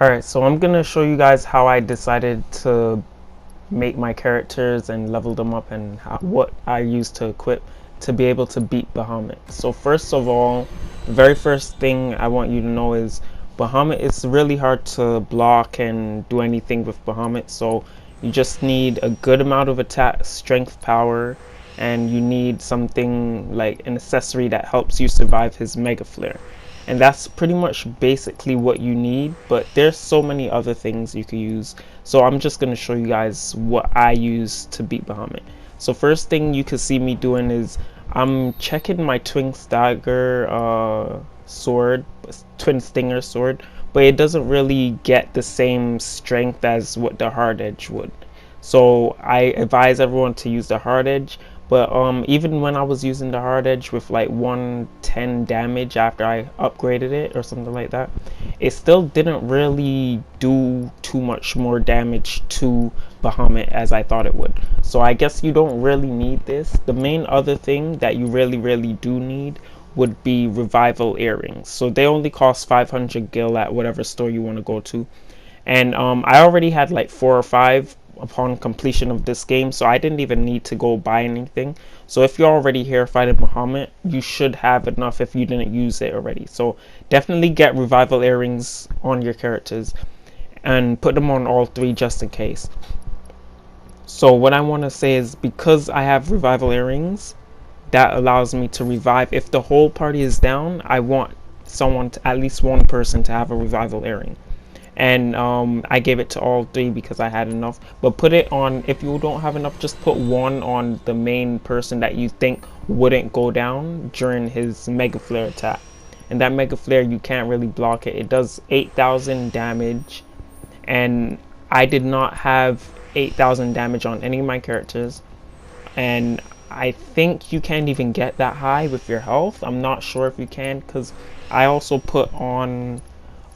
Alright, so I'm gonna show you guys how I decided to make my characters and level them up, and what I used to equip to be able to beat Bahamut. So first of all, the very first thing I want you to know is Bahamut is really hard to block and do anything with Bahamut, so you just need a good amount of attack strength power, and you need something like an accessory that helps you survive his Mega Flare. And that's pretty much basically what you need, but there's so many other things you could use, so I'm just going to show you guys what I use to beat Bahamut. So first thing you can see me doing is I'm checking my twin stagger sword, twin stinger sword, but it doesn't really get the same strength as what the hard edge would. So I advise everyone to use the hard edge. But even when I was using the hard edge with like 110 damage after I upgraded it or something like that, it still didn't really do too much more damage to Bahamut as I thought it would. So I guess you don't really need this. The main other thing that you really do need would be revival earrings. So they only cost 500 gil at whatever store you want to go to. And I already had like 4 or 5 upon completion of this game, so I didn't even need to go buy anything. So if you're already here fighting Bahamut, you should have enough if you didn't use it already. So definitely get revival earrings on your characters and put them on all 3 just in case. So what I want to say is, because I have revival earrings, that allows me to revive. If the whole party is down, I want someone to, at least one person, to have a revival earring. And I gave it to all 3 because I had enough. But put it on, if you don't have enough, just put one on the main person that you think wouldn't go down during his Mega Flare attack. And that Mega Flare, you can't really block it. It does 8,000 damage, and I did not have 8,000 damage on any of my characters. And I think you can't even get that high with your health. I'm not sure if you can, because I also put on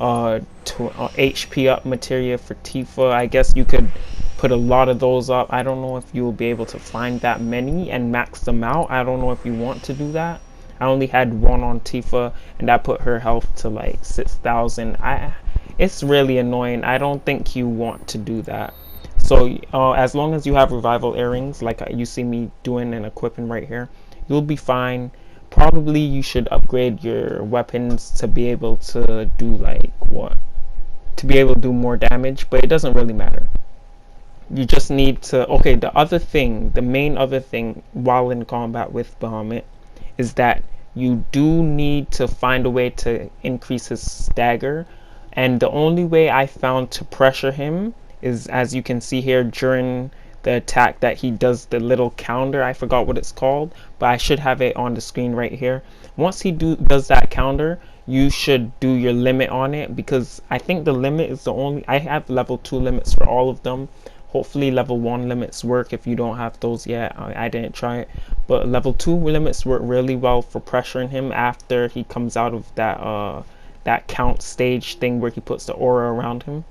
HP up materia for Tifa. I guess you could put a lot of those up. I don't know if you will be able to find that many and max them out. I don't know if you want to do that. I only had one on Tifa, and that put her health to like 6,000. It's really annoying. I don't think you want to do that. So as long as you have revival earrings like you see me doing and equipping right here, you'll be fine. Probably you should upgrade your weapons to be able to do like what? To be able to do more damage, but it doesn't really matter. You just need to, okay, the other thing, the main other thing while in combat with Bahamut is that you do need to find a way to increase his stagger. And the only way I found to pressure him is, as you can see here, during the attack that he does the little counter. I forgot what it's called, but I should have it on the screen right here. Once he does that counter, you should do your limit on it, because I think the limit is the only, I have level 2 limits for all of them. Hopefully level 1 limits work if you don't have those yet. I didn't try it, but level 2 limits work really well for pressuring him after he comes out of that count stage thing where he puts the aura around him,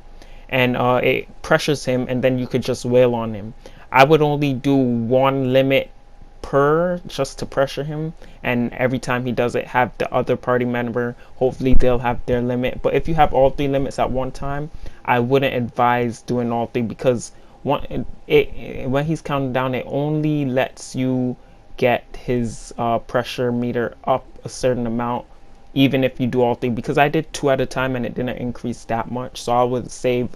and it pressures him, and then you could just wail on him. I would only do 1 limit per, just to pressure him, and every time he does it, have the other party member, hopefully they'll have their limit. But if you have all 3 limits at one time, I wouldn't advise doing all 3, because when he's counting down, it only lets you get his pressure meter up a certain amount, even if you do all 3, because I did 2 at a time and it didn't increase that much. So I would save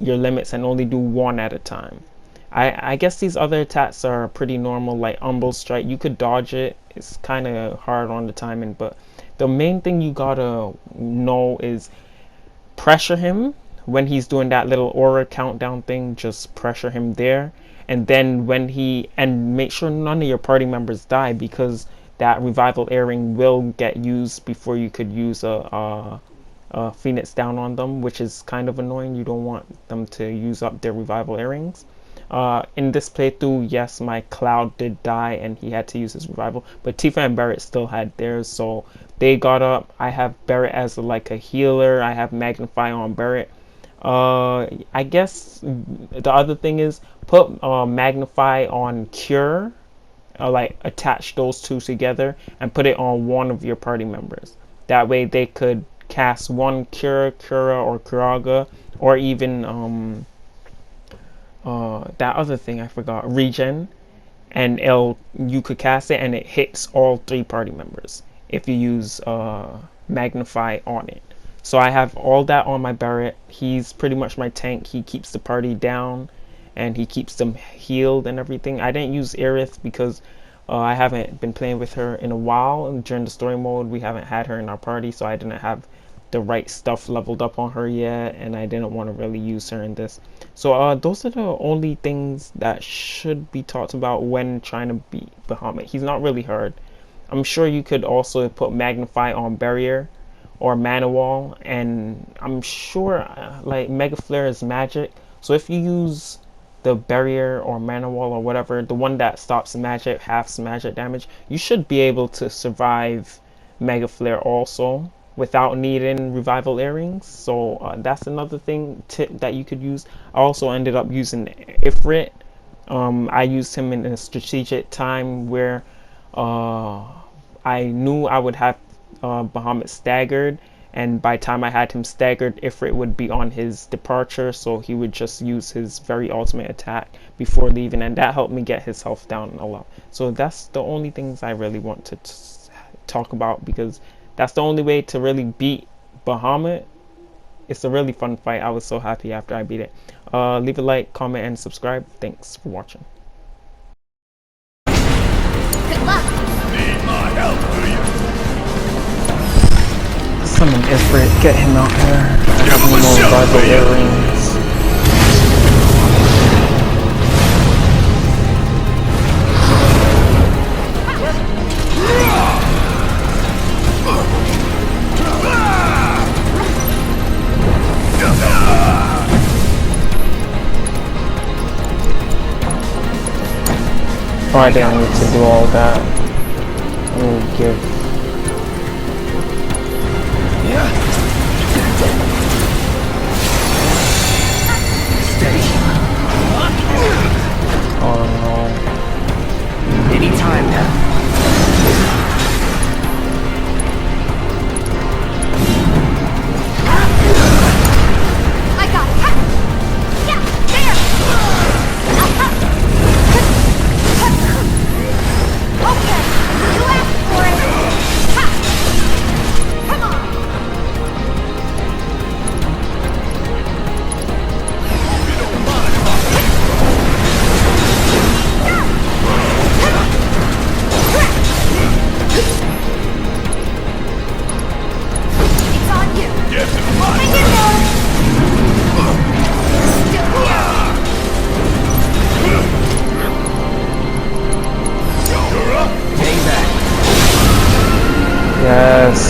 your limits and only do 1 at a time. I guess these other attacks are pretty normal, like Umble Strike. You could dodge it. It's kind of hard on the timing, but the main thing you gotta know is pressure him when he's doing that little aura countdown thing. Just pressure him there, and then and make sure none of your party members die, because that revival earring will get used before you could use a Phoenix down on them, which is kind of annoying. You don't want them to use up their revival earrings. In this playthrough, yes, my Cloud did die and he had to use his revival, but Tifa and Barret still had theirs, so they got up. I have Barret as like a healer. I have Magnify on Barret. I guess the other thing is put Magnify on Cure, like attach those 2 together and put it on one of your party members. That way they could cast one Cura, or Curaga, or even that other thing I forgot, Regen, and you could cast it and it hits all 3 party members if you use Magnify on it. So I have all that on my Barret. He's pretty much my tank. He keeps the party down and he keeps them healed and everything. I didn't use Aerith because I haven't been playing with her in a while, and during the story mode we haven't had her in our party, so I didn't have the right stuff leveled up on her yet, and I didn't want to really use her in this. So those are the only things that should be talked about when trying to beat Bahamut. He's not really hard. I'm sure you could also put Magnify on Barrier or Mana Wall, and I'm sure like Mega Flare is magic, so if you use the Barrier or Mana Wall or whatever, the one that stops magic, halves magic damage, you should be able to survive Mega Flare also without needing Revival Earrings. So that's another tip that you could use. I also ended up using Ifrit. I used him in a strategic time where I knew I would have Bahamut staggered, and by the time I had him staggered, Ifrit would be on his departure, so he would just use his very ultimate attack before leaving, and that helped me get his health down a lot. So that's the only things I really want to talk about, because that's the only way to really beat Bahamut. It's a really fun fight. I was so happy after I beat it. Leave a like, comment, and subscribe. Thanks for watching. Good luck. Need my help, do you? Summon Ifrit, get him out here. I have no Revival Earrings. Oh, I didn't need to do all that. I'm gonna give. Oh no. Anytime now. I got it. Yeah, there. Okay, you asked for it. Come on. It's on you. Yes, it's mine. Hang in there. Still here. You're up. Hang back. Yes.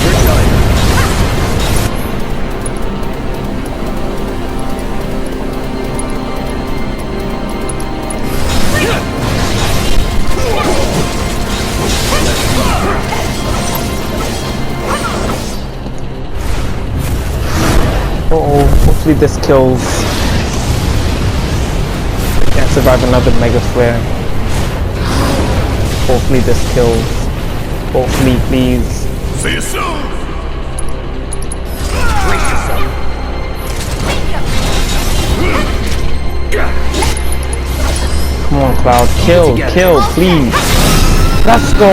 You're done. Uh-oh, hopefully this kills. Can't survive another Mega Flare. Hopefully this kills. Hopefully, please. See you soon. Brace yourself. Come on, Cloud. Kill, Together. kill, please. Let's go!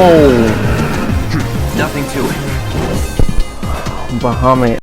Nothing to it. Bahamut.